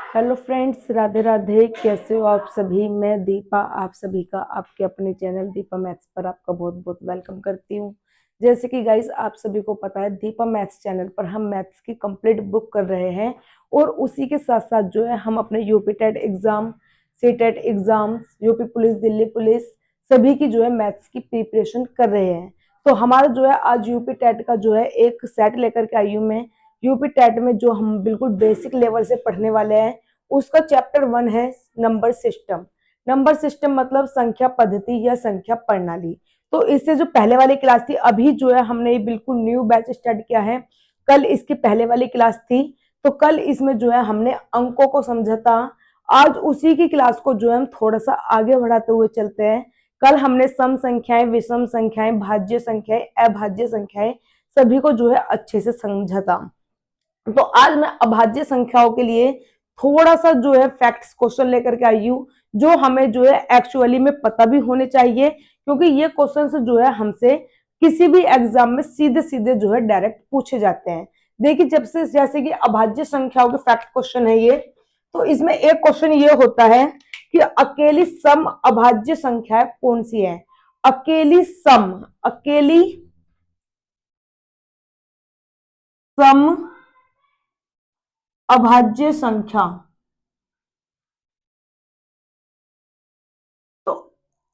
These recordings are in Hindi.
Hello friends, Radhe Radhe. कैसे हो आप सभी? मैं दीपा आप सभी का आपके अपने चैनल दीपा मैथ्स पर आपका बहुत बहुत वेलकम करती हूँ। जैसे कि गाइस आप सभी को पता है, दीपा मैथ्स चैनल पर हम मैथ्स की कंप्लीट बुक कर रहे हैं और उसी के साथ साथ जो है हम अपने UP TET exam, C TET exam, UP police, Delhi police सभी की जो है मैथ्स की प्रिपरेशन कर रहे हैं। तो हमारा जो है आज यूपी टेट का जो है एक सेट लेकर के आई हूँ मैं। यूपी टेट में जो हम बिल्कुल बेसिक लेवल से पढ़ने वाले हैं उसका चैप्टर 1 है नंबर सिस्टम। नंबर सिस्टम मतलब संख्या पद्धति या संख्या प्रणाली। तो इससे जो पहले वाली क्लास थी, अभी जो है हमने बिल्कुल न्यू बैच स्टार्ट किया है। कल इसकी पहले वाली क्लास थी, तो कल इसमें जो है हमने अंकों को समझा था। आज उसी की क्लास को जो है हम थोड़ा सा आगे बढ़ाते हुए चलते हैं। कल हमने सम संख्याएं, विषम संख्याएं, भाज्य संख्याएं, अभाज्य संख्याएं सभी को जो है अच्छे से समझा था। तो आज मैं अभाज्य संख्याओं के लिए थोड़ा सा जो है फैक्ट्स क्वेश्चन लेकर के आई हूँ, जो हमें जो है एक्चुअली में पता भी होने चाहिए, क्योंकि ये क्वेश्चन जो है हमसे किसी भी एग्जाम में सीधे सीधे जो है डायरेक्ट पूछे जाते हैं। देखिए, जब से जैसे कि अभाज्य संख्याओं के फैक्ट क्वेश्चन है ये, तो इसमें एक क्वेश्चन ये होता है कि अकेली सम अभाज्य संख्या कौन सी है। अकेली सम, अकेली सम अभाज्य संख्या, तो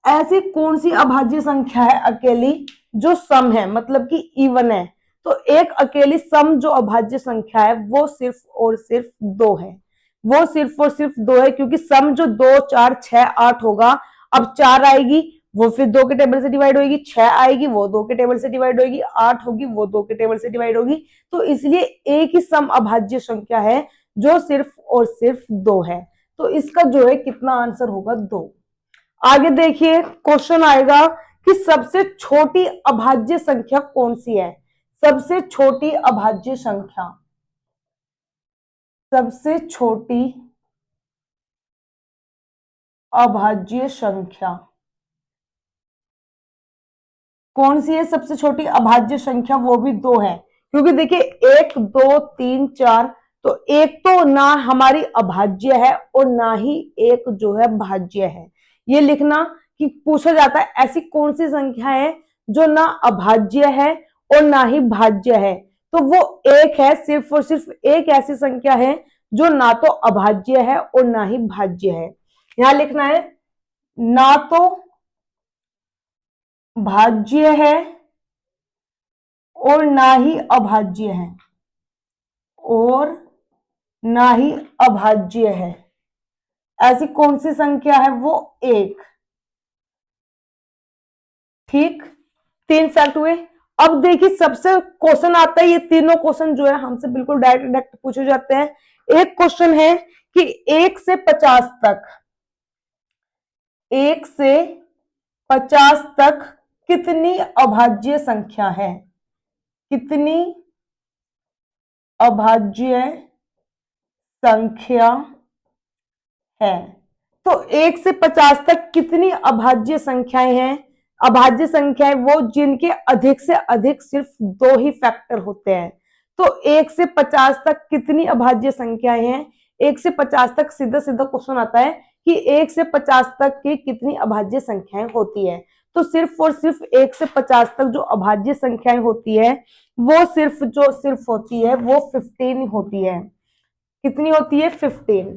ऐसी कौन सी अभाज्य संख्या है अकेली जो सम है, मतलब कि इवन है। तो एक अकेली सम जो अभाज्य संख्या है वो सिर्फ और सिर्फ दो है। वो सिर्फ और सिर्फ दो है, क्योंकि सम जो 2, 4, 6, 8 होगा, अब 4 आएगी वो फिर 2 के टेबल से डिवाइड होगी, 6 आएगी वो 2 के टेबल से डिवाइड होगी, 8 होगी वो 2 के टेबल से डिवाइड होगी। तो इसलिए एक ही सम अभाज्य संख्या है जो सिर्फ और सिर्फ दो है। तो इसका जो है कितना आंसर होगा? 2। आगे देखिए, क्वेश्चन आएगा कि सबसे छोटी अभाज्य संख्या कौन सी है। सबसे छोटी अभाज्य संख्या, सबसे छोटी अभाज्य संख्या कौन सी है? सबसे छोटी अभाज्य संख्या वो भी दो है, क्योंकि देखिए 1, 2, 3, 4, तो एक तो ना हमारी अभाज्य है और ना ही एक जो है भाज्य है। ये लिखना कि पूछा जाता है ऐसी कौन सी संख्या है जो ना अभाज्य है और ना ही भाज्य है। तो वो एक है, सिर्फ और सिर्फ एक ऐसी संख्या है जो ना तो अभाज्य है और ना ही भाज्य है। यहां लिखना है ना तो भाज्य है और ना ही अभाज्य है, और ना ही अभाज्य है। ऐसी कौन सी संख्या है? वो एक। ठीक, 3 फैक्ट हुए। अब देखिए, सबसे क्वेश्चन आता है, ये तीनों क्वेश्चन जो है हमसे बिल्कुल डायरेक्ट डायरेक्ट पूछे जाते हैं। एक क्वेश्चन है कि 1 से 50 तक, 1 से 50 तक कितनी अभाज्य संख्या है? कितनी अभाज्य संख्या है? तो 1 से 50 तक कितनी अभाज्य संख्याएं हैं? अभाज्य संख्याएं वो जिनके अधिक से अधिक सिर्फ दो ही फैक्टर होते हैं। तो 1 से 50 तक कितनी अभाज्य संख्याएं हैं? 1 से 50 तक सीधा सीधा क्वेश्चन आता है कि 1 से 50 तक की कितनी अभाज्य संख्याएं होती है। तो सिर्फ और सिर्फ 1 से 50 तक जो अभाज्य संख्याएं होती है वो सिर्फ होती है वो 15 होती है। कितनी होती है? 15।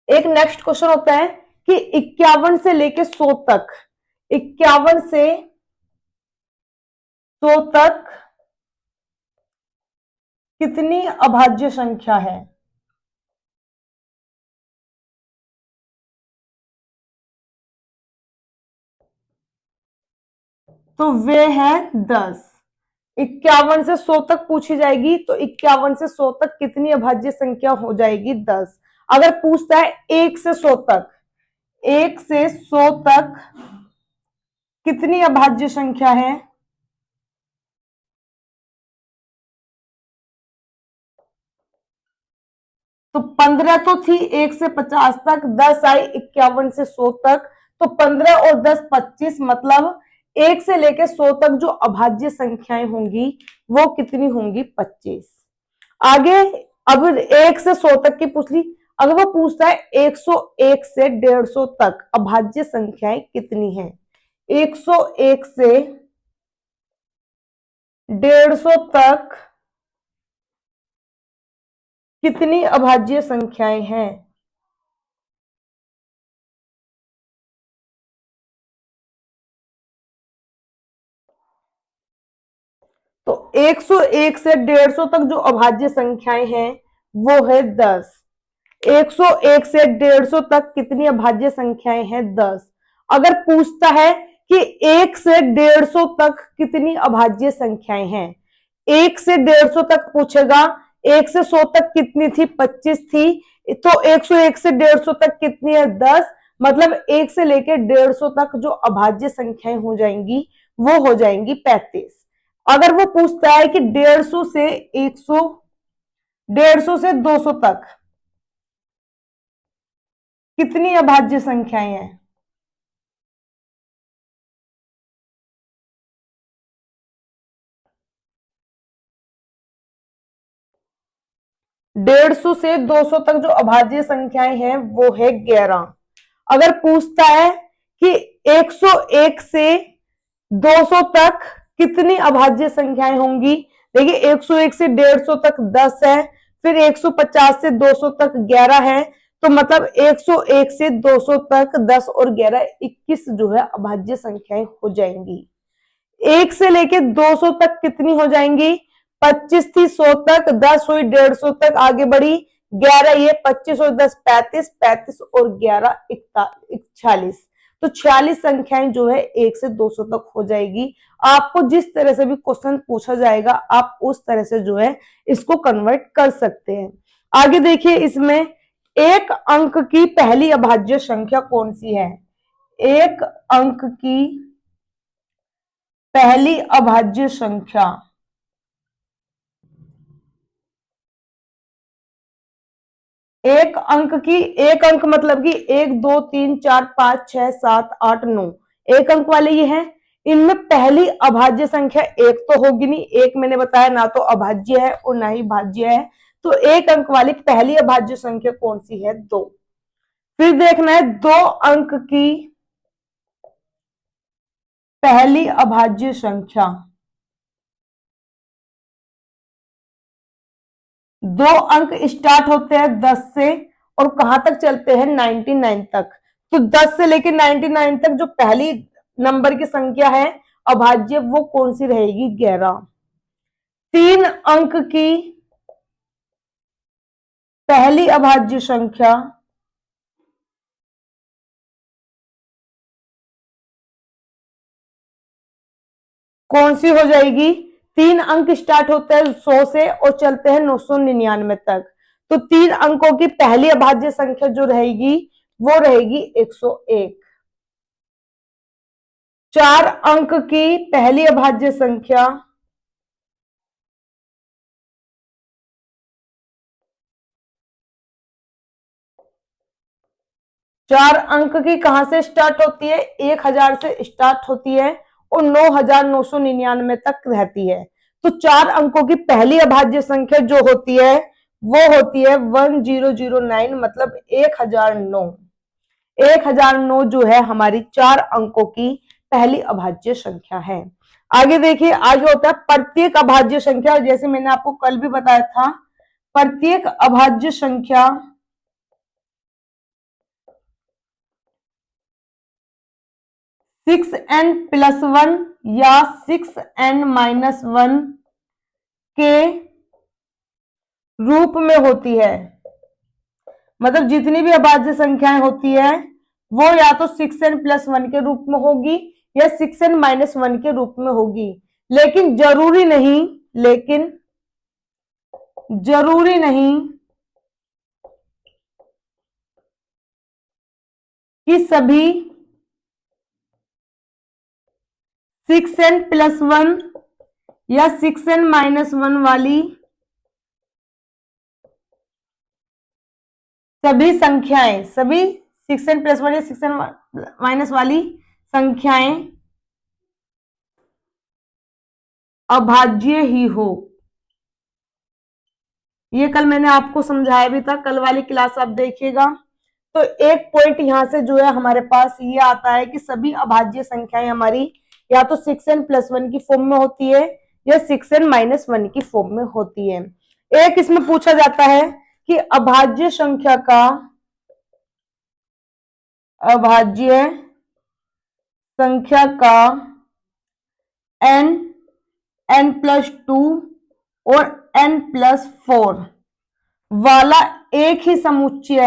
एक नेक्स्ट क्वेश्चन होता है कि 51 से लेके 100 तक, 51 से 100 तक कितनी अभाज्य संख्या है? तो वे है 10। 51 से 100 तक पूछी जाएगी, तो 51 से 100 तक कितनी अभाज्य संख्या हो जाएगी? 10। अगर पूछता है 1 से 100 तक, 1 से 100 तक कितनी अभाज्य संख्या है? तो 15 तो थी 1 से 50 तक, 10 आई 51 से 100 तक, तो 15 और 10 25, मतलब 1 से लेकर 100 तक जो अभाज्य संख्याएं होंगी वो कितनी होंगी? 25। आगे अब 1 से 100 तक की पूछ ली। अगर वो पूछता है 101 से 150 तक अभाज्य संख्याएं कितनी हैं, 101 से 150 तक कितनी अभाज्य संख्याएं हैं, तो 101 से 150 तक जो अभाज्य संख्याएं हैं वो है 10। 101 से 150 तक कितनी अभाज्य संख्याएं हैं, 10। अगर पूछता है कि 1 से 150 तक कितनी अभाज्य संख्याएं हैं, 1 से 150 तक पूछेगा, 1 से 100 तक कितनी थी, 25 थी, तो 101 से 150 तक कितनी है, 10। मतलब 1 से लेकर 150 तक जो अभाज्य संख्याएं हो जाएंगी वो हो जाएंगी 35। अगर वो पूछता है कि 150 से 100, 150 से 200 तक कितनी अभाज्य संख्याएं हैं, 150 से 200 तक जो अभाज्य संख्याएं हैं वो है 11। अगर पूछता है कि 101 से 200 तक कितनी अभाज्य संख्याएं होंगी, देखिए 101 से 150 तक 10 है, फिर 150 से 200 तक 11 है, तो मतलब 101 से 200 तक 10 और 11 21 जो है अभाज्य संख्याएं हो जाएंगी। 1 से लेके 200 तक कितनी हो जाएंगी, 25 थी, 100 तक, 10 हुई, 150 तक आगे बढ़ी, 11 ये, 25 और 10 35, 35 और 11 46, तो 46 संख्याएं जो है 1 से 200 तक हो जाएगी। आपको जिस तरह से भी क्वेश्चन पूछा जाएगा आप उस तरह से जो है इसको कन्वर्ट कर सकते हैं। आगे देखिए, इसमें एक अंक की पहली अभाज्य संख्या कौन सी है, एक अंक की पहली अभाज्य संख्या, एक अंक की, एक अंक मतलब कि 1 2 3 4 5 6 7 8 9, एक अंक वाले ये हैं। इनमें पहली अभाज्य संख्या एक तो होगी नहीं, एक मैंने बताया ना तो अभाज्य है और ना ही भाज्य है, तो एक अंक वाली पहली अभाज्य संख्या कौन सी है, 2। फिर देखना है 2 अंक की पहली अभाज्य संख्या, 2 अंक स्टार्ट होते हैं 10 से और कहां तक चलते हैं, 99 तक, तो 10 से लेकर 99 तक जो पहली नंबर की संख्या है अभाज्य वो कौन सी रहेगी, 11। 3 अंक की पहली अभाज्य संख्या, कौन सी हो जाएगी, 3 अंक स्टार्ट होते हैं 100 से और चलते हैं 999 तक, तो 3 अंकों की पहली अभाज्य संख्या जो रहेगी वो रहेगी 101। 4 अंक की पहली अभाज्य संख्या, 4 अंक की कहां से स्टार्ट होती है, 1000 से स्टार्ट होती है और 9999 तक रहती है, तो 4 अंकों की पहली अभाज्य संख्या जो होती है वो होती है 1009, मतलब 1009। 1009 जो है हमारी 4 अंकों की पहली अभाज्य संख्या है। आगे देखिए, आगे होता है प्रत्येक अभाज्य संख्या, जैसे मैंने आपको कल भी बताया था, प्रत्येक अभाज्य संख्या 6n+1 या 6n-1 के रूप में होती है, मतलब जितनी भी अभाज्य संख्याएं होती है वो या तो 6n+1 के रूप में होगी या 6n-1 के रूप में होगी, लेकिन जरूरी नहीं, लेकिन जरूरी नहीं कि सभी 6n+1 या 6n-1 वाली सभी संख्याएं, सभी 6n+1 या 6n- वाली संख्याएं अभाज्य ही हो। ये कल मैंने आपको समझाया भी था, कल वाली क्लास आप देखिएगा। तो एक पॉइंट यहाँ से जो है हमारे पास ये आता है कि सभी अभाज्य संख्याएं हमारी या तो 6n+1 की फॉर्म में होती है या 6n-1 की फॉर्म में होती है। एक इसमें पूछा जाता है कि अभाज्य संख्या का n, n+2 और n+4 वाला एक ही समुच्चय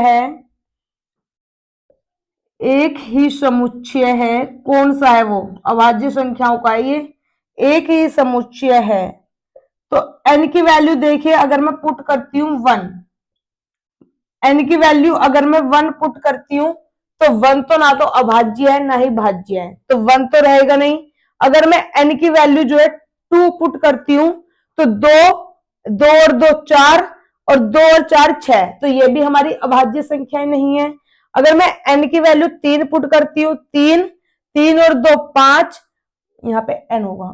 है। कौन सा है वो? अभाज्य संख्याओं का ये एक ही समुच्चय है। तो n की वैल्यू देखिए, अगर मैं पुट करती हूँ 1, n की वैल्यू अगर मैं 1 पुट करती हूँ तो 1 तो ना तो अभाज्य है ना ही भाज्य है, तो 1 तो रहेगा नहीं। अगर मैं n की वैल्यू जो है 2 पुट करती हूँ तो 2 और 2 4 और 2 और 4 6, तो ये भी हमारी अभाज्य संख्याएं नहीं है। अगर मैं n की वैल्यू 3 पुट करती हूँ, 3 और 2 5, यहाँ पे n होगा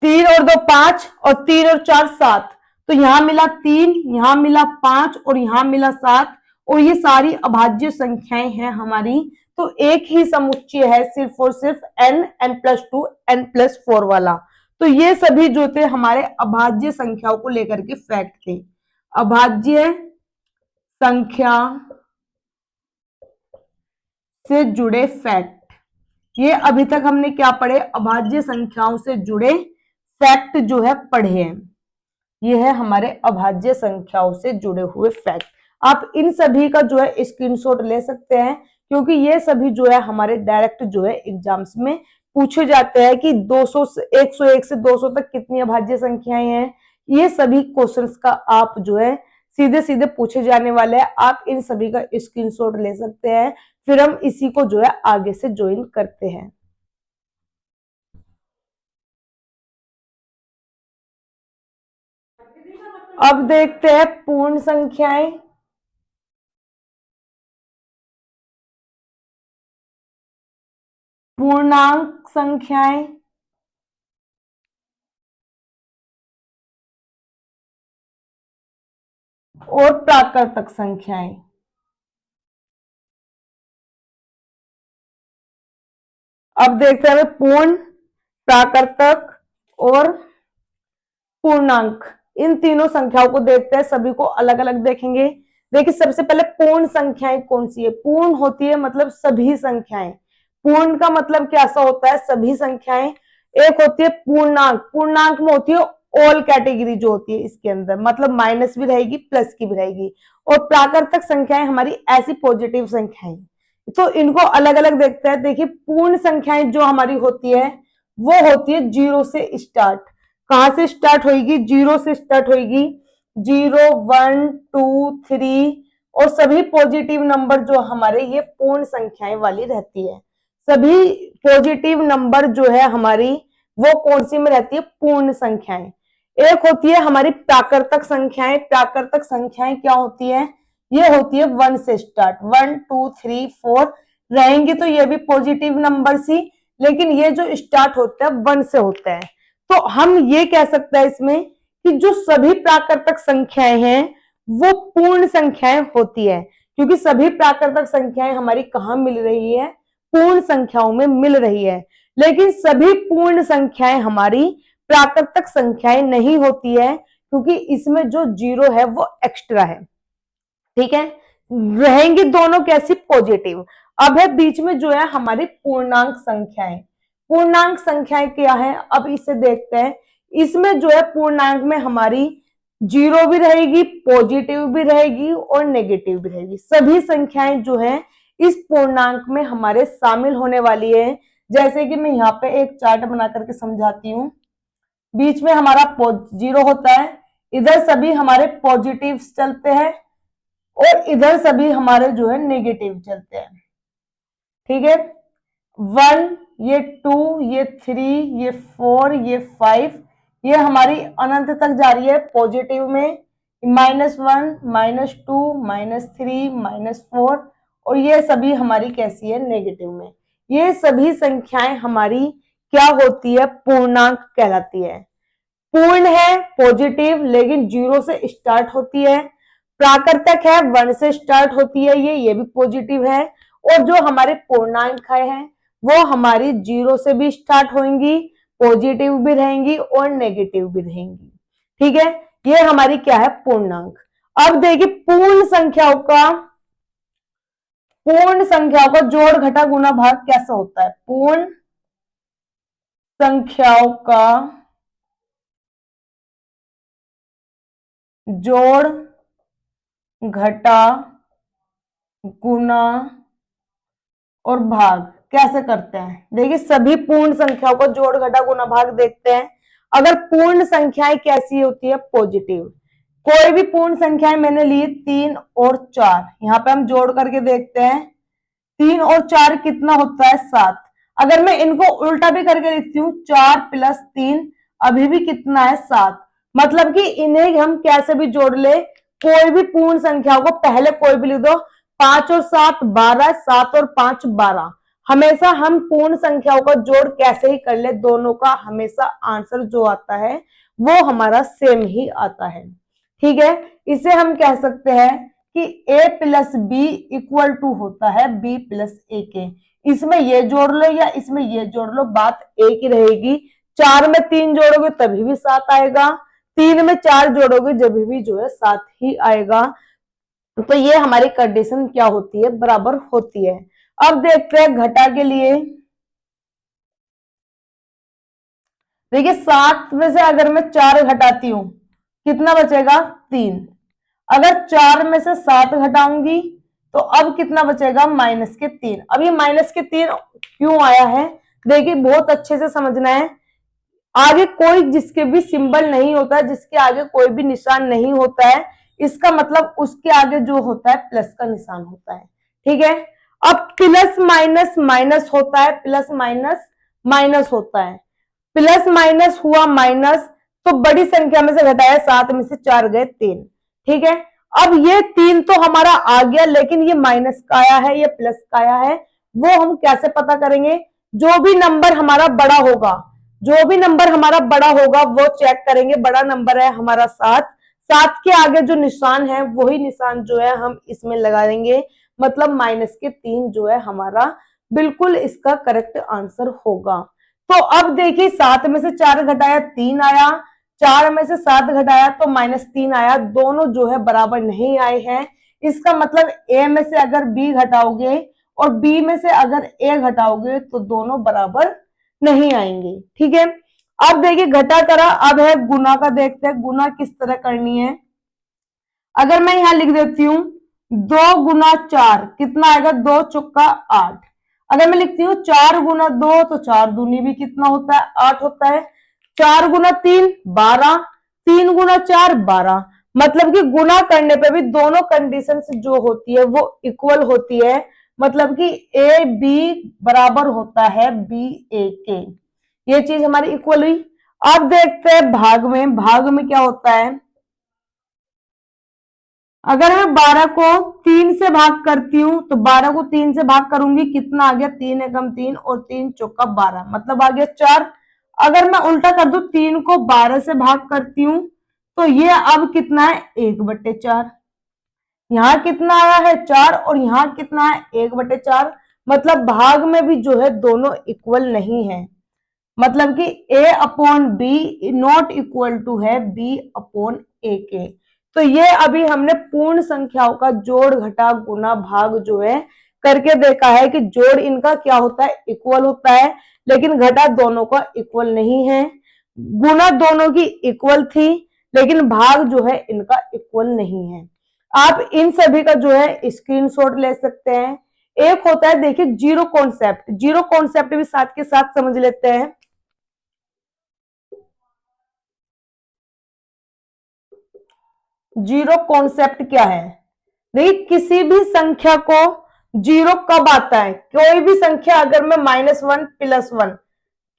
3 और 2 5 और 3 और 4 7, तो यहां मिला 3, यहां मिला 5 और यहां मिला 7, और ये सारी अभाज्य संख्याएं हैं हमारी। तो एक ही समुच्चय है सिर्फ और सिर्फ n, n+2, n+4 वाला। तो ये सभी जो थे हमारे अभाज्य संख्याओं को लेकर के फैक्ट थे। अभाज्य संख्या से जुड़े फैक्ट, ये अभी तक हमने क्या पढ़े? अभाज्य संख्याओं से जुड़े फैक्ट जो है पढ़े हैं। ये है हमारे अभाज्य संख्याओं से जुड़े हुए फैक्ट। आप इन सभी का जो है स्क्रीनशॉट ले सकते हैं, क्योंकि ये सभी जो है हमारे डायरेक्ट जो है एग्जाम्स में पूछे जाते हैं कि 200 से 101 से 200 तक कितनी अभाज्य संख्याएं हैं। ये सभी क्वेश्चंस का आप जो है सीधे सीधे पूछे जाने वाले हैं। आप इन सभी का स्क्रीनशॉट ले सकते हैं, फिर हम इसी को जो है आगे से ज्वाइन करते हैं। अब देखते हैं पूर्ण संख्याएं। पूर्णांक संख्याएं और प्राकृतिक संख्याएं। अब देखते हैं पूर्ण, प्राकृतिक और पूर्णांक, इन तीनों संख्याओं को देखते हैं, सभी को अलग अलग देखेंगे। देखिए सबसे पहले पूर्ण संख्याएं कौन सी है? पूर्ण होती है मतलब सभी संख्याएं। पूर्ण का मतलब कैसा होता है? सभी संख्याएं। एक होती है पूर्णांक, पूर्णांक में होती है ऑल कैटेगरी जो होती है इसके अंदर, मतलब माइनस भी रहेगी प्लस की भी रहेगी। और प्राकृतिक संख्याएं हमारी ऐसी पॉजिटिव संख्याएं। तो इनको अलग अलग देखते हैं। देखिए पूर्ण संख्याएं जो हमारी होती है वो होती है 0 से स्टार्ट। कहां से स्टार्ट होगी? 0 से स्टार्ट होगी। 0 1 2 3, और सभी पॉजिटिव नंबर जो हमारे ये पूर्ण संख्याएं वाली रहती है। सभी पॉजिटिव नंबर जो है हमारी वो कौन सी में रहती है? पूर्ण संख्याएं। एक होती है हमारी प्राकृतिक संख्याएं। प्राकृतिक संख्याएं क्या होती है? ये होती है 1 से स्टार्ट, 1 2 3 4 रहेंगी, तो ये भी पॉजिटिव नंबर सी, लेकिन ये जो स्टार्ट होता है 1 से होता है। तो हम ये कह सकते हैं इसमें कि जो सभी प्राकृतिक संख्याएं हैं वो पूर्ण संख्याएं होती है, क्योंकि सभी प्राकृतिक संख्याएं हमारी कहां मिल रही है? पूर्ण संख्याओं में मिल रही है। लेकिन सभी पूर्ण संख्याएं हमारी प्राकृतिक संख्याएं नहीं होती है, क्योंकि इसमें जो 0 है वो एक्स्ट्रा है। ठीक है, रहेंगी दोनों कैसी? पॉजिटिव। अब है बीच में जो है हमारी पूर्णांक संख्याएं। पूर्णांक संख्याएं क्या है? अब इसे देखते हैं। इसमें जो है पूर्णांक में हमारी 0 भी रहेगी, पॉजिटिव भी रहेगी और नेगेटिव भी रहेगी। सभी संख्याएं जो है इस पूर्णांक में हमारे शामिल होने वाली है। जैसे कि मैं यहाँ पे एक चार्ट बना करके समझाती हूँ। बीच में हमारा 0 होता है, इधर सभी हमारे पॉजिटिव चलते हैं और इधर सभी हमारे जो है नेगेटिव चलते हैं। ठीक है, 1, ये 2, ये 3, ये 4, ये 5, ये हमारी अनंत तक जा रही है पॉजिटिव में। -1, -2, -3, -4, और ये सभी हमारी कैसी है? नेगेटिव में। ये सभी संख्याएं हमारी क्या होती है? पूर्णांक कहलाती है। पूर्ण है पॉजिटिव लेकिन 0 से स्टार्ट होती है, प्राकृतक है 1 से स्टार्ट होती है, ये भी पॉजिटिव है, और जो हमारे पूर्णांक हैं वो हमारी 0 से भी स्टार्ट होंगी, पॉजिटिव भी रहेंगी और नेगेटिव भी रहेंगी। ठीक है, ये हमारी क्या है, पूर्णांक। अब देखिए पूर्ण संख्याओं का जोड़ घटा गुना भाग कैसा होता है। पूर्ण संख्याओं का जोड़ घटा गुना और भाग कैसे करते हैं। देखिए सभी पूर्ण संख्याओं का जोड़ घटा गुना भाग देखते हैं। अगर पूर्ण संख्याएं कैसी होती है, पॉजिटिव। कोई भी पूर्ण संख्याएं मैंने ली 3 और 4, यहां पे हम जोड़ करके देखते हैं 3 और 4 कितना होता है, 7। अगर मैं इनको उल्टा भी करके लिखती हूँ 4 + 3 अभी भी कितना है, 7। मतलब कि इन्हें हम कैसे भी जोड़ ले, कोई भी पूर्ण संख्याओं को पहले कोई भी लिख दो, 5 और 7 12, 7 और 5 12। हमेशा हम पूर्ण संख्याओं का जोड़ कैसे ही कर ले, दोनों का हमेशा आंसर जो आता है वो हमारा सेम ही आता है। ठीक है, इसे हम कह सकते हैं कि a + b = होता है b + ak। इसमें ये जोड़ लो या इसमें ये जोड़ लो, बात एक ही रहेगी। 4 में 3 जोड़ोगे तभी भी 7 आएगा, 3 में 4 जोड़ोगे जब भी जो है 7 ही आएगा। तो ये हमारी कंडीशन क्या होती है, बराबर होती है। अब देखते हैं घटा के लिए। देखिए 7 में से अगर मैं 4 घटाती हूं कितना बचेगा, 3। अगर 4 में से 7 घटाऊंगी तो अब कितना बचेगा, -3। अब ये -3 क्यों आया है, देखिए बहुत अच्छे से समझना है। आगे कोई जिसके भी सिंबल नहीं होता है, जिसके आगे कोई भी निशान नहीं होता है, इसका मतलब उसके आगे जो होता है प्लस का निशान होता है। ठीक है, अब प्लस माइनस माइनस होता है, प्लस माइनस माइनस होता है, प्लस माइनस हुआ माइनस, तो बड़ी संख्या में से घटाया 7 में से 4 गए 3। ठीक है, अब ये 3 तो हमारा आ गया, लेकिन ये माइनस का आया है, ये प्लस का आया है, वो हम कैसे पता करेंगे। जो भी नंबर हमारा बड़ा होगा, जो भी नंबर हमारा बड़ा होगा वो चेक करेंगे। बड़ा नंबर है हमारा 7, 7 के आगे जो निशान है वही निशान जो है हम इसमें लगा देंगे, मतलब -3 जो है हमारा बिल्कुल इसका करेक्ट आंसर होगा। तो अब देखिए 7 में से 4 घटाया 3 आया, 4 में से 7 घटाया तो -3 आया, दोनों जो है बराबर नहीं आए हैं। इसका मतलब ए में से अगर बी घटाओगे और बी में से अगर ए घटाओगे तो दोनों बराबर नहीं आएंगे। ठीक है, अब देखिए घटा करा, अब है गुना का, देखते हैं गुना किस तरह करनी है। अगर मैं यहां लिख देती हूं 2 × 4 कितना आएगा, 2 चौका 8। अगर मैं लिखती हूँ 4 × 2 तो 4 दूनी भी कितना होता है, 8 होता है। 4 × 3 12, 3 × 4 12। मतलब कि गुना करने पे भी दोनों कंडीशन जो होती है वो इक्वल होती है, मतलब कि ए बी बराबर होता है बी ए के, ये चीज हमारी इक्वल हुई। अब देखते हैं भाग में, भाग में क्या होता है। अगर मैं 12 को 3 से भाग करती हूँ तो 12 को 3 से भाग करूंगी, कितना आ गया, 3 एकम 3 और 3 चौका 12, मतलब आ गया 4। अगर मैं उल्टा कर दूं 3 को 12 से भाग करती हूँ तो ये अब कितना है, 1/4। यहाँ कितना आया है, 4, और यहाँ कितना है, 1/4। मतलब भाग में भी जो है दोनों इक्वल नहीं है, मतलब कि a/b नॉट इक्वल टू है b/a के। तो ये अभी हमने पूर्ण संख्याओं का जोड़ घटा गुना भाग जो है करके देखा है कि जोड़ इनका क्या होता है, इक्वल होता है, लेकिन घटा दोनों का इक्वल नहीं है। गुना दोनों की इक्वल थी, लेकिन भाग जो है इनका इक्वल नहीं है। आप इन सभी का जो है स्क्रीनशॉट ले सकते हैं। एक होता है देखिए जीरो कॉन्सेप्ट, जीरो कॉन्सेप्ट भी साथ के साथ समझ लेते हैं। जीरो कॉन्सेप्ट क्या है, देखिए किसी भी संख्या को जीरो कब आता है, कोई भी संख्या अगर मैं -1 + 1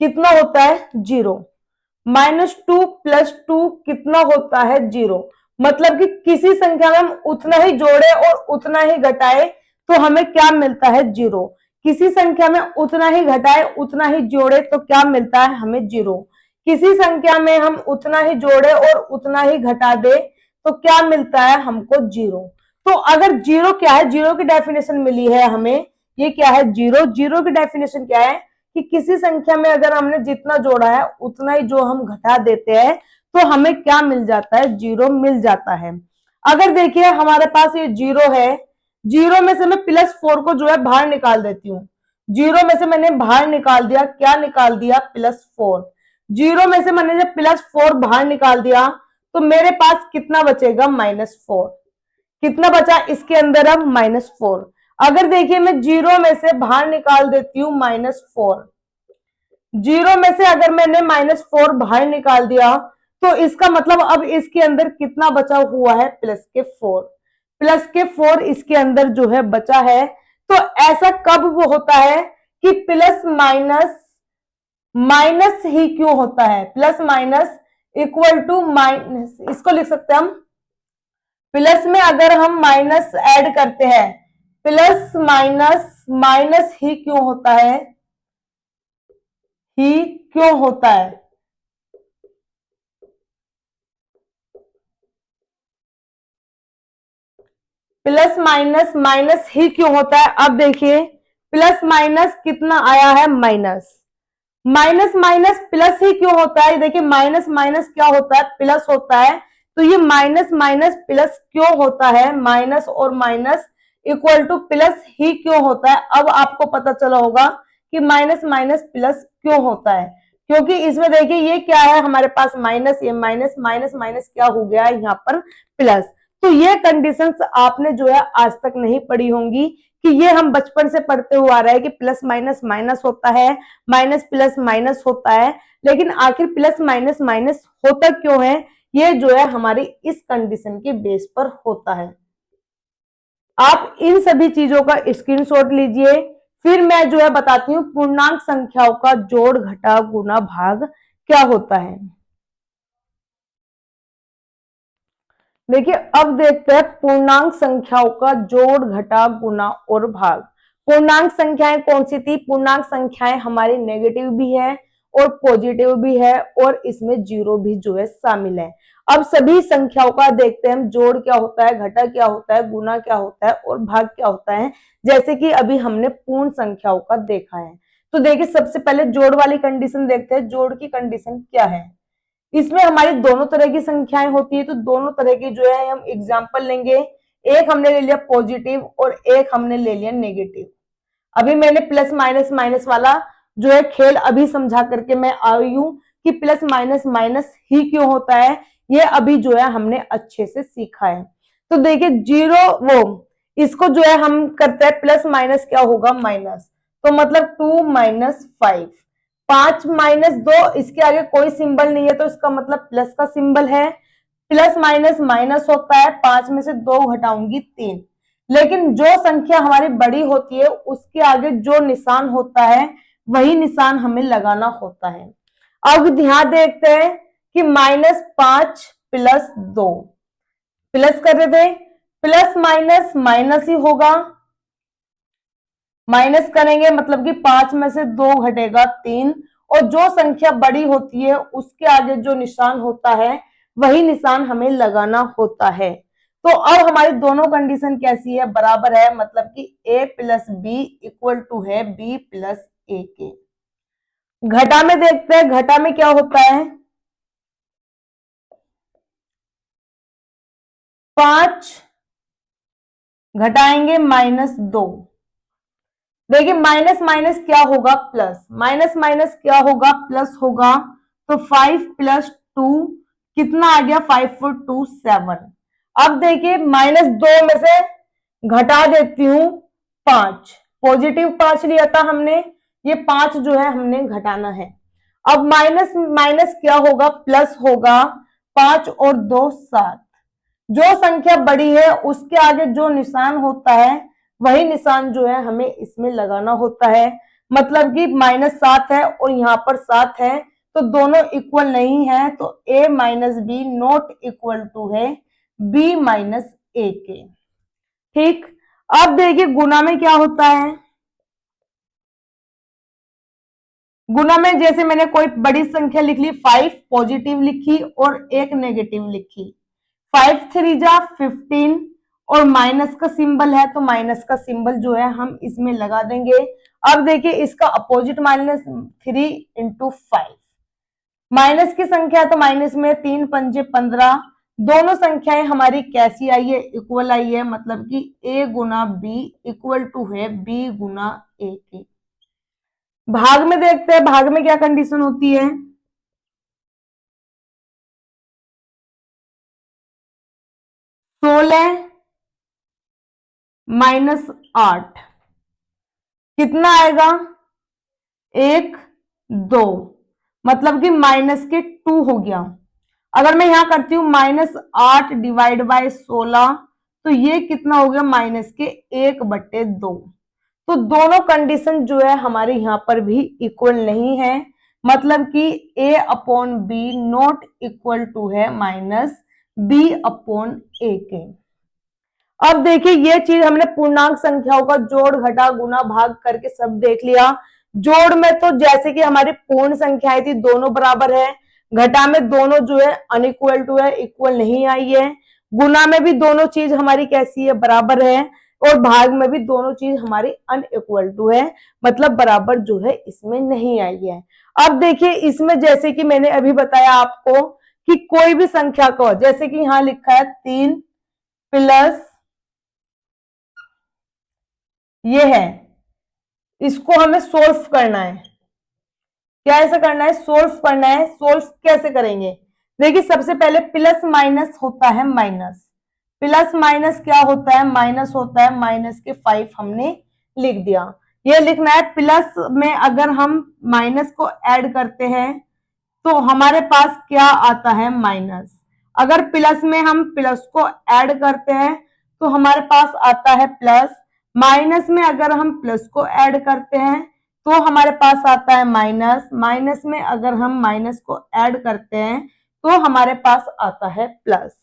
कितना होता है, 0। -2 + 2 कितना होता है, 0। मतलब कि किसी संख्या में हम उतना ही जोड़े और उतना ही घटाए तो हमें क्या मिलता है, 0। किसी संख्या में उतना ही घटाए उतना ही जोड़े तो क्या मिलता है हमें, 0। किसी संख्या में हम उतना ही जोड़े और उतना ही घटा दे तो क्या मिलता है हमको? जीरो। तो अगर जीरो क्या है, जीरो की डेफिनेशन मिली है हमें, ये क्या है? जीरो। जीरो की डेफिनेशन क्या है कि किसी संख्या में अगर हमने जितना जोड़ा है उतना ही जो हम घटा देते हैं तो हमें क्या मिल जाता है? जीरो मिल जाता है। अगर देखिए हमारे पास ये जीरो है, जीरो में से मैं +4 को जो है बाहर निकाल देती हूँ। जीरो में से मैंने बाहर निकाल दिया, क्या निकाल दिया? +4। जीरो में से मैंने जब +4 बाहर निकाल दिया तो मेरे पास कितना बचेगा? -4। कितना बचा इसके अंदर? अब -4। अगर देखिए मैं जीरो में से बाहर निकाल देती हूँ -4, जीरो में से अगर मैंने -4 बाहर निकाल दिया तो इसका मतलब अब इसके अंदर कितना बचा हुआ है? +4। +4 इसके अंदर जो है बचा है। तो ऐसा कब वो होता है कि प्लस माइनस माइनस ही क्यों होता है? Plus minus equal to minus, इसको लिख सकते हैं हम, प्लस में अगर हम माइनस ऐड करते हैं, प्लस माइनस माइनस ही क्यों होता है? ही क्यों होता है? प्लस माइनस माइनस ही क्यों होता है? अब देखिए प्लस माइनस कितना आया है? माइनस। माइनस माइनस प्लस ही क्यों होता है? देखिए माइनस माइनस क्या होता है? प्लस होता है। तो ये माइनस माइनस प्लस क्यों होता है? माइनस और माइनस इक्वल टू प्लस ही क्यों होता है? अब आपको पता चला होगा कि माइनस माइनस प्लस क्यों होता है, क्योंकि इसमें देखिए ये क्या है हमारे पास? माइनस, ये माइनस, माइनस माइनस क्या हो गया है यहाँ पर? प्लस। तो ये कंडीशंस आपने जो है आज तक नहीं पढ़ी होंगी कि ये हम बचपन से पढ़ते हुए आ रहे हैं कि प्लस माइनस माइनस होता है, माइनस प्लस माइनस होता है, लेकिन आखिर प्लस माइनस माइनस होता क्यों है? ये जो है हमारी इस कंडीशन के बेस पर होता है। आप इन सभी चीजों का स्क्रीनशॉट लीजिए, फिर मैं जो है बताती हूँ पूर्णांक संख्याओं का जोड़ घटा गुना भाग क्या होता है। देखिए अब देखते हैं पूर्णांक संख्याओं का जोड़ घटा गुना और भाग। पूर्णांक संख्याएं कौन सी थी? पूर्णांक संख्याएं हमारी नेगेटिव भी है और पॉजिटिव भी है और इसमें जीरो भी जो है शामिल है। अब सभी संख्याओं का देखते हैं हम, जोड़ क्या होता है, घटा क्या होता है, गुना क्या होता है और भाग क्या होता है, जैसे कि अभी हमने पूर्ण संख्याओं का देखा है। तो देखिए सबसे पहले जोड़ वाली कंडीशन देखते हैं। जोड़ की कंडीशन क्या है? इसमें हमारी दोनों तरह की संख्याएं होती है, तो दोनों तरह की जो है हम एग्जांपल लेंगे। एक हमने ले लिया पॉजिटिव और एक हमने ले लिया नेगेटिव। अभी मैंने प्लस माइनस माइनस वाला जो है खेल अभी समझा करके मैं आई हूं कि प्लस माइनस माइनस ही क्यों होता है, ये अभी जो है हमने अच्छे से सीखा है। तो देखिए जीरो वो, इसको जो है हम करते हैं प्लस माइनस क्या होगा? माइनस। तो मतलब 2 - 5, 5 - 2, इसके आगे कोई सिंबल नहीं है तो इसका मतलब प्लस का सिंबल है। प्लस माइनस माइनस होता है, 5 में से 2 घटाऊंगी 3। लेकिन जो संख्या हमारी बड़ी होती है उसके आगे जो निशान होता है वही निशान हमें लगाना होता है। अब ध्यान देखते हैं कि -5 + 2, प्लस कर रहे थे, प्लस माइनस माइनस ही होगा, माइनस करेंगे मतलब कि 5 में से 2 घटेगा 3, और जो संख्या बड़ी होती है उसके आगे जो निशान होता है वही निशान हमें लगाना होता है। तो अब हमारी दोनों कंडीशन कैसी है? बराबर है, मतलब कि a + b इक्वल टू है b + a के। घटा में देखते हैं, घटा में क्या होता है? 5 घटाएंगे -2। देखिए माइनस माइनस क्या होगा? प्लस। माइनस माइनस क्या होगा? प्लस होगा। तो 5 + 2 कितना आ गया? 5 4 2 7। अब देखिए -2 में से घटा देती हूं 5, पॉजिटिव 5 लिया था हमने, ये 5 जो है हमने घटाना है। अब माइनस माइनस क्या होगा? प्लस होगा। 5 और 2 7। जो संख्या बड़ी है उसके आगे जो निशान होता है वही निशान जो है हमें इसमें लगाना होता है। मतलब कि -7 है और यहाँ पर 7 है तो दोनों इक्वल नहीं है, तो a - b not equal to है b - a के। ठीक। अब देखिए गुना में क्या होता है? गुना में जैसे मैंने कोई बड़ी संख्या लिख ली, 5 पॉजिटिव लिखी और एक नेगेटिव लिखी, 5 3 जा 15 और माइनस का सिंबल है तो माइनस का सिंबल जो है हम इसमें लगा देंगे। अब देखिए इसका अपोजिट माइनस 3 इंटू 5, माइनस की संख्या तो माइनस में 3 पंजे 15, दोनों संख्याएं हमारी कैसी आई है, इक्वल आई है, मतलब कि a गुना बी इक्वल टू है b गुना a के। भाग में देखते हैं, भाग में क्या कंडीशन होती है, 16 माइनस 8 कितना आएगा, 1 2, मतलब कि माइनस के 2 हो गया। अगर मैं यहां करती हूं -8 डिवाइड बाय 16 तो ये कितना हो गया, माइनस के 1/2। तो दोनों कंडीशन जो है हमारे यहाँ पर भी इक्वल नहीं है, मतलब कि a upon B not equal to है माइनस b अपॉन a के। अब देखिए ये चीज हमने पूर्णांक संख्याओं का जोड़ घटा गुना भाग करके सब देख लिया। जोड़ में तो जैसे कि हमारी पूर्ण संख्याएं थी दोनों बराबर है, घटा में दोनों जो है अनइक्वल टू है, इक्वल नहीं आई है, गुना में भी दोनों चीज हमारी कैसी है, बराबर है, और भाग में भी दोनों चीज हमारी अनइक्वल टू है, मतलब बराबर जो है इसमें नहीं आई है। अब देखिए इसमें जैसे कि मैंने अभी बताया आपको कि कोई भी संख्या को, जैसे कि यहां लिखा है 3 प्लस ये है, इसको हमें सोल्व करना है। क्या ऐसा करना है, सोल्व करना है। सोल्व कैसे करेंगे, देखिए सबसे पहले प्लस माइनस होता है माइनस, प्लस माइनस क्या होता है, माइनस होता है, माइनस के 5 हमने लिख दिया। ये लिखना है, प्लस में अगर हम माइनस को ऐड करते हैं तो हमारे पास क्या आता है, माइनस। अगर प्लस में हम प्लस को ऐड करते हैं तो हमारे पास आता है प्लस, माइनस में अगर हम प्लस को ऐड करते हैं तो हमारे पास आता है माइनस, माइनस में अगर हम माइनस को ऐड करते हैं तो हमारे पास आता है प्लस।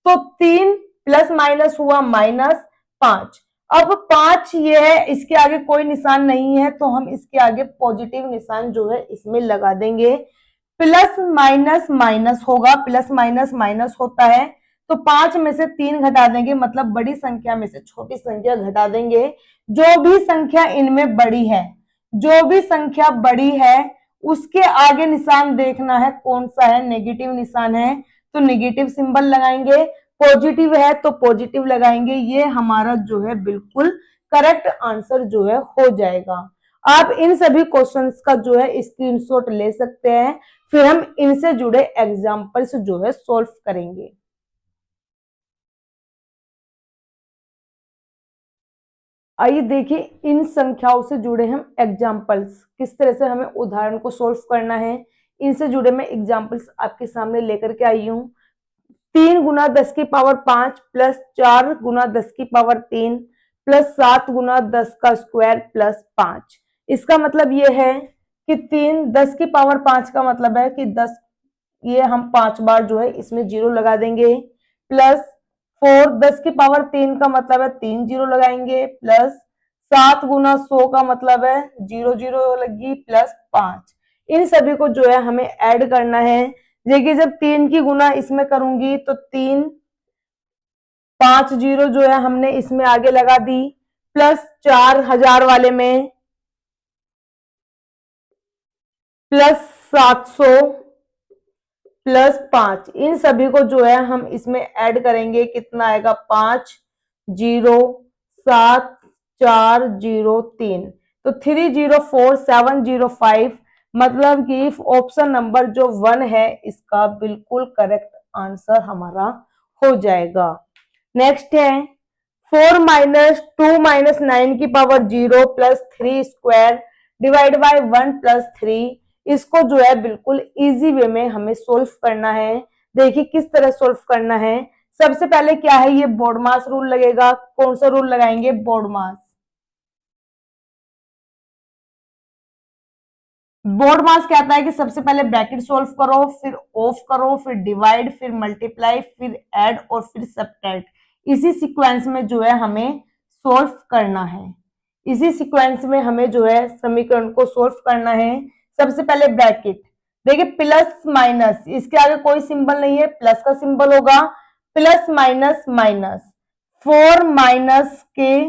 तो 3 प्लस माइनस हुआ -5। अब 5 ये है, इसके आगे कोई निशान नहीं है तो हम इसके आगे पॉजिटिव निशान जो है इसमें लगा देंगे। प्लस माइनस माइनस होगा, प्लस माइनस माइनस होता है, तो 5 में से 3 घटा देंगे, मतलब बड़ी संख्या में से छोटी संख्या घटा देंगे। जो भी संख्या इनमें बड़ी है, जो भी संख्या बड़ी है उसके आगे निशान देखना है कौन सा है, नेगेटिव निशान है तो नेगेटिव सिंबल लगाएंगे, पॉजिटिव है तो पॉजिटिव लगाएंगे। ये हमारा जो है बिल्कुल करेक्ट आंसर जो है हो जाएगा। आप इन सभी क्वेश्चंस का जो है स्क्रीनशॉट ले सकते हैं, फिर हम इनसे जुड़े एग्जाम्पल्स जो है सॉल्व करेंगे। आइए देखिए इन संख्याओं से जुड़े हम एग्जाम्पल्स, किस तरह से हमें उदाहरण को सॉल्व करना है, इनसे जुड़े मैं एग्जाम्पल्स आपके सामने लेकर के आई हूं। 3 गुना 10 की पावर 5 प्लस 4 गुना 10 की पावर 3 प्लस 7 गुना 10 का स्क्वायर प्लस 5। इसका मतलब ये है कि 3 10 की पावर 5 का मतलब है कि 10, ये हम 5 बार जो है इसमें जीरो लगा देंगे, प्लस 4 10 की पावर 3 का मतलब है 3 जीरो लगाएंगे, प्लस 7 गुना 100 का मतलब है 0 0 लगी, प्लस 5। इन सभी को जो है हमें ऐड करना है। देखिए जब 3 की गुना इसमें करूंगी तो 3 5 जीरो जो है हमने इसमें आगे लगा दी, प्लस 4000 वाले में प्लस 700 प्लस 5, इन सभी को जो है हम इसमें ऐड करेंगे, कितना आएगा 5 0 7 4 0 3, तो 304705, मतलब कि ऑप्शन नंबर जो 1 है इसका बिल्कुल करेक्ट आंसर हमारा हो जाएगा। नेक्स्ट है 4 माइनस 2 माइनस 9 की power 0 plus 3 square divide by 1 plus 3। इसको जो है बिल्कुल इजी वे में हमें सोल्व करना है। देखिए किस तरह सोल्व करना है। सबसे पहले क्या है, ये बोर्ड मास रूल लगेगा। कौन सा रूल लगाएंगे, बोर्ड मास। बोर्ड मास कहता है कि सबसे पहले ब्रैकेट सोल्व करो, फिर ऑफ करो, फिर डिवाइड, फिर मल्टीप्लाई, फिर ऐड और फिर सब्ट्रैक्ट। इसी सीक्वेंस में जो है हमें सोल्व करना है, इसी सीक्वेंस में हमें जो है समीकरण को सोल्व करना है। सबसे पहले ब्रैकेट, देखिए प्लस माइनस, इसके आगे कोई सिंबल नहीं है, प्लस का सिंबल होगा, प्लस माइनस माइनस, 4 माइनस के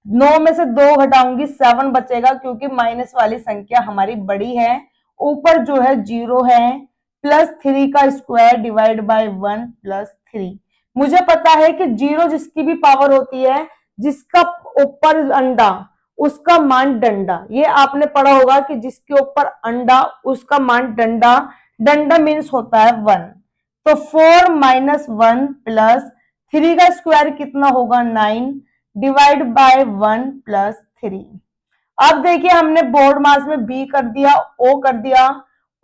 9 में से 2 घटाऊंगी 7 बचेगा, क्योंकि माइनस वाली संख्या हमारी बड़ी है, ऊपर जो है 0 है, प्लस 3 का स्क्वायर डिवाइड बाय 1 प्लस 3। मुझे पता है कि 0 जिसकी भी पावर होती है, जिसका ऊपर अंडा उसका मान डंडा, ये आपने पढ़ा होगा कि जिसके ऊपर अंडा उसका मान डंडा, डंडा मीन्स होता है 1। तो 4 माइनस 1 प्लस 3 का स्क्वायर कितना होगा 9 डिवाइड बाय 1 प्लस 3। अब देखिए हमने बोर्ड मास में बी कर दिया, ओ कर दिया।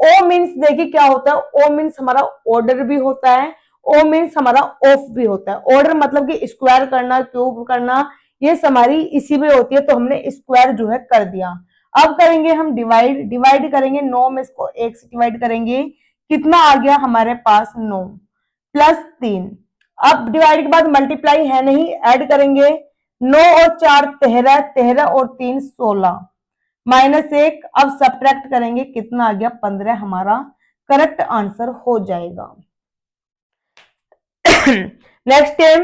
ओ मीन्स देखिए क्या होता है, ओ मीन्स हमारा ऑर्डर भी होता है, ओ मीन्स हमारा ऑफ भी होता है। ऑर्डर मतलब कि स्क्वायर करना, क्यूब करना, ये हमारी इसी में होती है, तो हमने स्क्वायर जो है कर दिया। अब करेंगे हम डिवाइड, डिवाइड करेंगे 9 में इसको 1 से डिवाइड करेंगे, कितना आ गया हमारे पास 9 प्लस 3। अब डिवाइड के बाद मल्टीप्लाई है नहीं, ऐड करेंगे, 9 और 4 13, 13 और 3 16 माइनस 1। अब सब्ट्रैक्ट करेंगे, कितना आ गया 15, हमारा करेक्ट आंसर हो जाएगा। नेक्स्ट है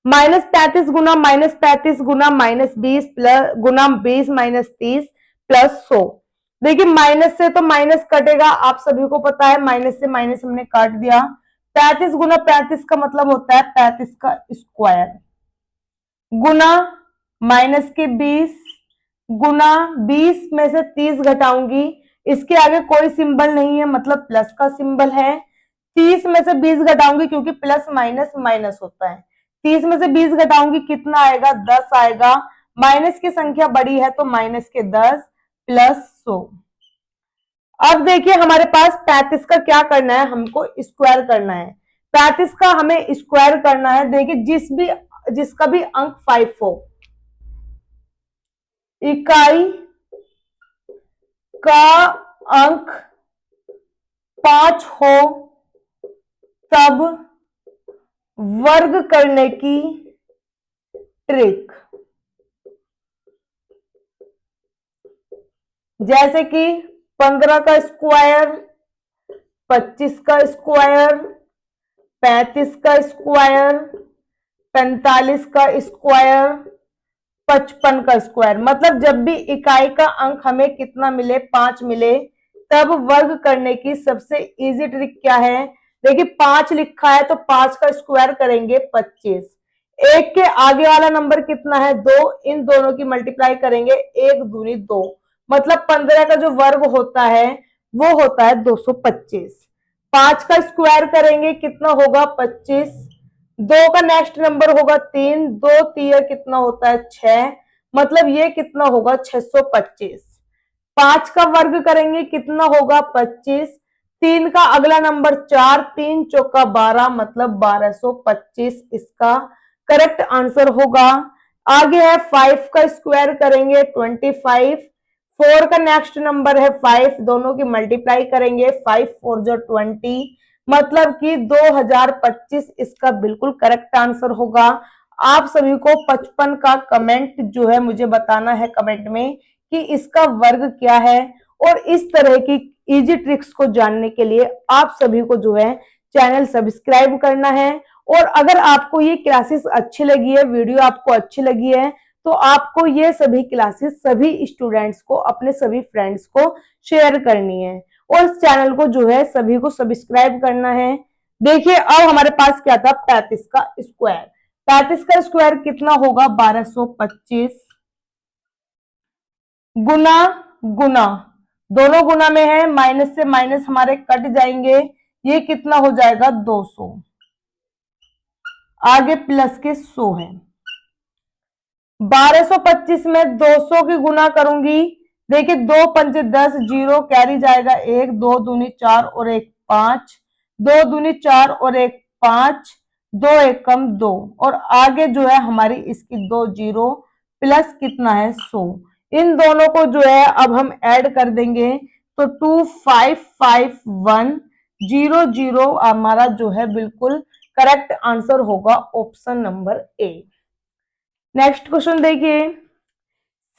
-35 गुना -35 गुना -20 प्लस गुना 20 माइनस 30 प्लस 100। देखिए माइनस से तो माइनस कटेगा, आप सभी को पता है, माइनस से माइनस हमने काट दिया। 35 गुना 35 का मतलब होता है 35 का स्क्वायर, गुना माइनस के 20 गुना 20 में से 30 घटाऊंगी, इसके आगे कोई सिंबल नहीं है, मतलब प्लस का सिंबल है। 30 में से 20 घटाऊंगी, क्योंकि प्लस माइनस माइनस होता है। 30 में से 20 घटाऊंगी, कितना आएगा 10 आएगा। माइनस की संख्या बड़ी है तो माइनस के 10 प्लस 100। अब देखिए हमारे पास 35 का क्या करना है, हमको स्क्वायर करना है। 35 का हमें स्क्वायर करना है। देखिए जिसका भी अंक 5 हो, इकाई का अंक 5 हो, तब वर्ग करने की ट्रिक, जैसे कि 15 का स्क्वायर, 25 का स्क्वायर, 35 का स्क्वायर, 45 का स्क्वायर, 55 का स्क्वायर। मतलब जब भी इकाई का अंक हमें कितना मिले, 5 मिले, तब वर्ग करने की सबसे इजी ट्रिक क्या है। देखिए 5 लिखा है तो 5 का स्क्वायर करेंगे 25, एक के आगे वाला नंबर कितना है 2, इन दोनों की मल्टीप्लाई करेंगे, 1 दूनी 2, मतलब 15 का जो वर्ग होता है वो होता है 225। 5 का स्क्वायर करेंगे, कितना होगा 25, 2 का नेक्स्ट नंबर होगा 3, 2 तीय कितना होता है 6, मतलब ये कितना होगा 625। 5 का वर्ग करेंगे, कितना होगा 25, 3 का अगला नंबर 4, 3 चौका 12, मतलब 1225 इसका करेक्ट आंसर होगा। आगे है 5 का स्क्वायर करेंगे 25, 4 का नेक्स्ट नंबर है 5, दोनों की मल्टीप्लाई करेंगे, 5 4 जो 20, मतलब कि 2025 इसका बिल्कुल करेक्ट आंसर होगा। आप सभी को 55 का कमेंट जो है मुझे बताना है कमेंट में कि इसका वर्ग क्या है। और इस तरह की इजी ट्रिक्स को जानने के लिए आप सभी को जो है चैनल सब्सक्राइब करना है। और अगर आपको ये क्लासेस अच्छी लगी है, वीडियो आपको अच्छी लगी है, तो आपको ये सभी क्लासेस सभी स्टूडेंट्स को, अपने सभी फ्रेंड्स को शेयर करनी है और इस चैनल को जो है सभी को सब्सक्राइब करना है। देखिए अब हमारे पास क्या था 35 का स्क्वायर, 35 का स्क्वायर कितना होगा 1225, गुना गुना दोनों गुना में है, माइनस से माइनस हमारे कट जाएंगे, ये कितना हो जाएगा 200, आगे प्लस के 100 है। 1225 में 200 की गुना करूंगी, देखिए 2 पंचे 10, 0 कैरी जाएगा 1, 2 दूनी 4 और 1 5, 2 दूनी 4 और 1 5, 2 1 कम 2, और आगे जो है हमारी इसकी 2 0 प्लस कितना है 100। इन दोनों को जो है अब हम ऐड कर देंगे, तो 2551 0 0 हमारा जो है बिल्कुल करेक्ट आंसर होगा option number A. Next question देखिए,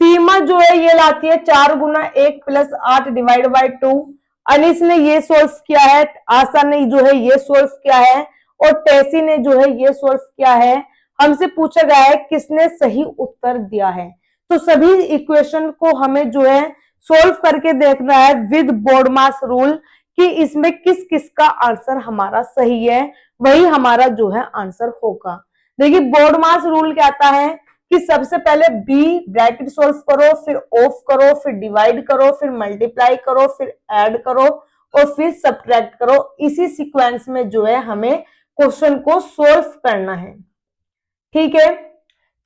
सीमा जो है ये लाती है 4 गुना 1 प्लस 8 डिवाइड बाई 2। अनिस ने ये सोल्व किया है, आशा ने जो है ये सोल्व किया है और टेसी ने जो है ये सोल्व किया है। हमसे पूछा गया है किसने सही उत्तर दिया है। तो सभी इक्वेशन को हमें जो है सोल्व करके देखना है विद बोर्डमास रूल कि इसमें किस किस का आंसर हमारा सही है, वही हमारा जो है आंसर होगा। देखिए बोर्डमास रूल कहता है कि सबसे पहले बी ब्रैकेट सोल्व करो, फिर ऑफ करो, फिर डिवाइड करो, फिर मल्टीप्लाई करो, फिर ऐड करो और फिर सब्ट्रैक्ट करो। इसी सीक्वेंस में जो है हमें क्वेश्चन को सोल्व करना है। ठीक है,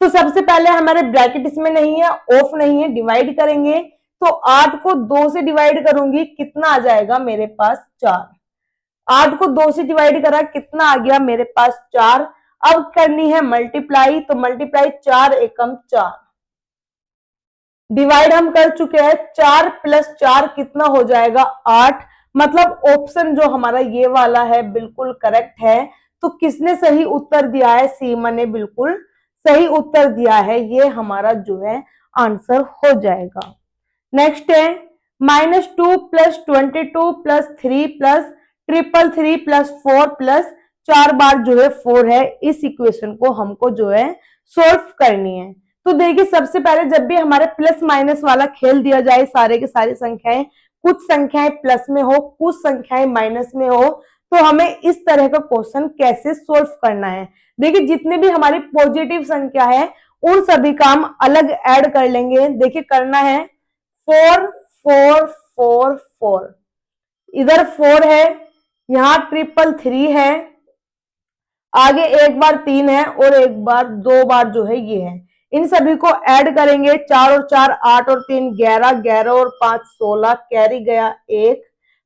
तो सबसे पहले हमारे ब्रैकेट इसमें नहीं है, ऑफ नहीं है, डिवाइड करेंगे तो 8 को 2 से डिवाइड करूंगी, कितना आ जाएगा मेरे पास 4। 8 को 2 से डिवाइड करा, कितना आ गया मेरे पास 4। अब करनी है मल्टीप्लाई, तो मल्टीप्लाई 4 एकम 4। डिवाइड हम कर चुके हैं, 4 प्लस 4 कितना हो जाएगा 8। मतलब ऑप्शन जो हमारा ये वाला है बिल्कुल करेक्ट है। तो किसने सही उत्तर दिया है, सीमा ने बिल्कुल सही उत्तर दिया है, ये हमारा जो है आंसर हो जाएगा। नेक्स्ट है -2 plus 22 plus 3 plus 333 plus 4 plus 4 बार जो है 4 है। इस इक्वेशन को हमको जो है सोल्व करनी है। तो देखिए सबसे पहले जब भी हमारे प्लस माइनस वाला खेल दिया जाए, सारे के सारी संख्याएं, कुछ संख्याएं प्लस में हो, कुछ संख्याएं माइनस में हो, तो हमें इस तरह का क्वेश्चन कैसे सोल्व करना है। देखिए जितने भी हमारी पॉजिटिव संख्या है उन सभी का हम अलग ऐड कर लेंगे। देखिए करना है 4 4 4 4, इधर 4 है, यहाँ 333 है, आगे एक बार 3 है और एक बार 2 बार जो है ये है। इन सभी को ऐड करेंगे, 4 और 4 8 और 3 11, 11 और 5 16, कैरी गया 1,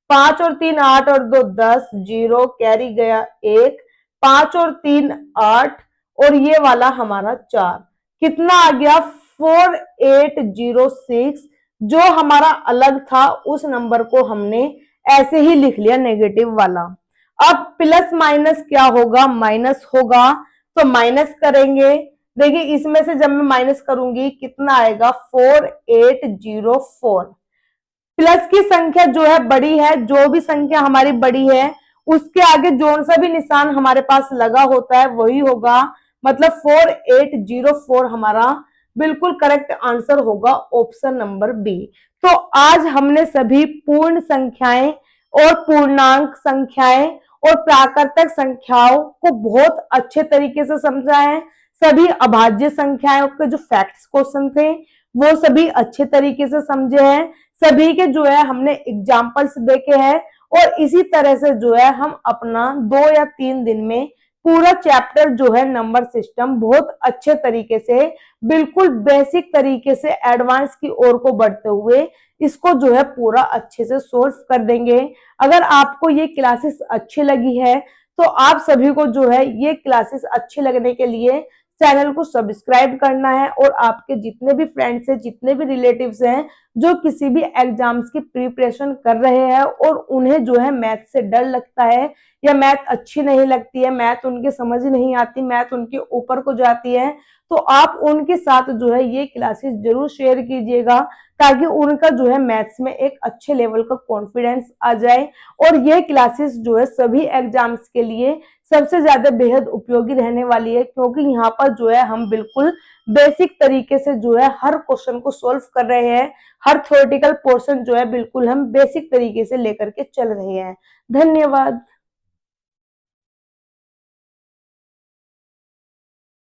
5 और 3 8 और 2 10, 0 कैरी गया 1, 5 और 3 8 और ये वाला हमारा 4, कितना आ गया 4806। जो हमारा अलग था उस नंबर को हमने ऐसे ही लिख लिया नेगेटिव वाला। अब प्लस माइनस क्या होगा, माइनस होगा, तो माइनस करेंगे। देखिए इसमें से जब मैं माइनस करूंगी कितना आएगा 4804। प्लस की संख्या जो है बड़ी है, जो भी संख्या हमारी बड़ी है उसके आगे जो सा भी निशान हमारे पास लगा होता है वही होगा। मतलब 4804 हमारा बिल्कुल करेक्ट आंसर होगा, ऑप्शन नंबर बी। तो आज हमने सभी पूर्ण संख्याएं और पूर्णांक संख्याएं और प्राकृतिक संख्याओं को बहुत अच्छे तरीके से समझा है। सभी अभाज्य संख्याओं के जो फैक्ट्स क्वेश्चन थे वो सभी अच्छे तरीके से समझे हैं। सभी के जो है हमने एग्जाम्पल्स देखे हैं और इसी तरह से जो है हम अपना 2 या 3 दिन में पूरा चैप्टर जो है नंबर सिस्टम बहुत अच्छे तरीके से, बिल्कुल बेसिक तरीके से एडवांस की ओर को बढ़ते हुए इसको जो है पूरा अच्छे से सोल्व कर देंगे। अगर आपको ये क्लासेस अच्छी लगी है तो आप सभी को जो है ये क्लासेस अच्छी लगने के लिए चैनल को सब्सक्राइब करना है और आपके जितने भी फ्रेंड्स हैं, जितने भी रिलेटिव्स हैं जो किसी भी एग्जाम्स की प्रिपरेशन कर रहे हैं और उन्हें जो है मैथ से डर लगता है या मैथ अच्छी नहीं लगती है, मैथ उनके समझ नहीं आती, मैथ उनके ऊपर को जाती है, तो आप उनके साथ जो है ये क्लासेस जरूर शेयर कीजिएगा ताकि उनका जो है मैथ्स में एक अच्छे लेवल का कॉन्फिडेंस आ जाए। और ये क्लासेस जो है सभी एग्जाम्स के लिए सबसे ज्यादा बेहद उपयोगी रहने वाली है, क्योंकि यहाँ पर जो है हम बिल्कुल बेसिक तरीके से जो है हर क्वेश्चन को सोल्व कर रहे हैं। हर थ्योरेटिकल पोर्शन जो है बिल्कुल हम बेसिक तरीके से लेकर के चल रहे हैं। धन्यवाद।